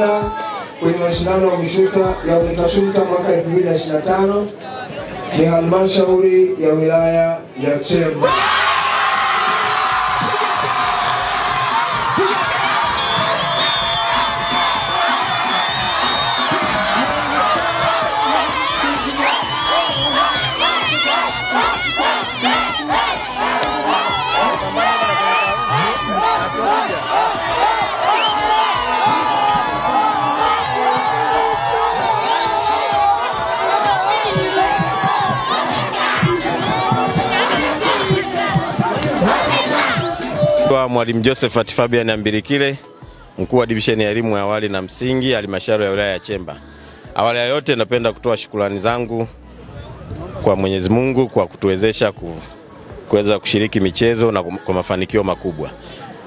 kushinda kwenye mashindano ya UMISETA ya UMITASHUMTA mwaka 2025 ni halmashauri ya wilaya ya Chemba. Mwalimu Josephat Fabian Ambirikile, mkuu wa division ya elimu ya awali na msingi halmashauri ya wilaya ya Chemba. Awali ya yote napenda kutoa shukrani zangu kwa Mwenyezi Mungu kwa kutuwezesha kuweza kushiriki michezo na kwa mafanikio makubwa.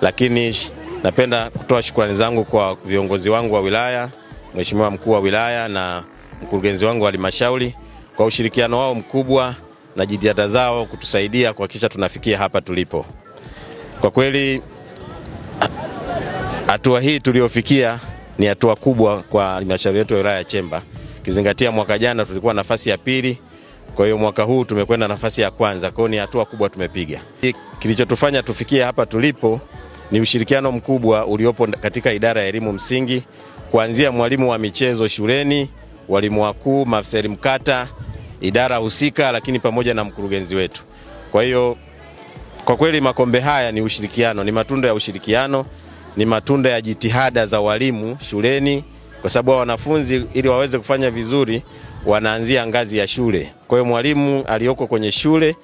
Lakini napenda kutoa shukrani zangu kwa viongozi wangu wa wilaya, Mheshimiwa mkuu wa wilaya na mkurugenzi wangu wa halmashauri kwa ushirikiano wao mkubwa na jitihada zao kutusaidia kuhakikisha tunafikia hapa tulipo. Kwa kweli hatua hii tuliofikia ni hatua kubwa kwa halmashauri yetu ya wilaya ya Chemba. Kizingatia mwaka jana tulikuwa nafasi ya pili, kwa hiyo mwaka huu tumekwenda nafasi ya kwanza. Kwa hiyo ni hatua kubwa tumepiga. Kilichotufanya tufikie hapa tulipo ni ushirikiano mkubwa uliopo katika idara ya elimu msingi, kuanzia mwalimu wa michezo shuleni, walimu wakuu, maafisa elimu kata, idara husika, lakini pamoja na mkurugenzi wetu. Kwa hiyo kwa kweli makombe haya ni ushirikiano, ni matunda ya ushirikiano, ni matunda ya jitihada za walimu shuleni, kwa sababu wanafunzi ili waweze kufanya vizuri wanaanzia ngazi ya shule. Kwa hiyo mwalimu aliyoko kwenye shule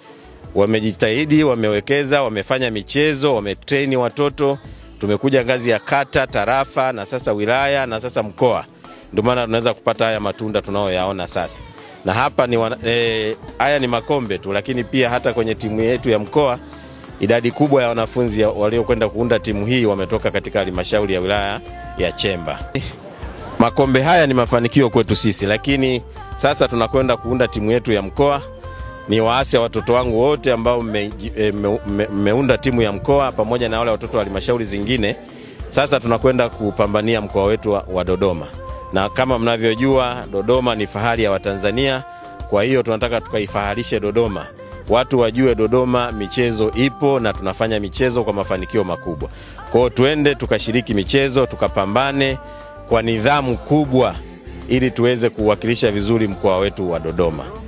wamejitahidi, wamewekeza, wamefanya michezo, wametrain watoto, tumekuja ngazi ya kata, tarafa na sasa wilaya na sasa mkoa. Ndio maana tunaweza kupata haya matunda tunayoyaona sasa. Na hapa ni haya ni makombe tu, lakini pia hata kwenye timu yetu ya mkoa idadi kubwa ya wanafunzi waliokwenda kuunda timu hii wametoka katika halmashauri ya wilaya ya Chemba. Makombe haya ni mafanikio kwetu sisi, lakini sasa tunakwenda kuunda timu yetu ya mkoa. Ni waasi watoto wangu wote ambao mmeunda timu ya mkoa pamoja na wale watoto wa halmashauri zingine. Sasa tunakwenda kupambania mkoa wetu wa Dodoma. Na kama mnavyojua Dodoma ni fahari ya Watanzania, kwa hiyo tunataka tukaifaharishe Dodoma. Watu wajue Dodoma michezo ipo na tunafanya michezo kwa mafanikio makubwa. Kwa hiyo tuende tukashiriki michezo, tukapambane kwa nidhamu kubwa ili tuweze kuwakilisha vizuri mkoa wetu wa Dodoma.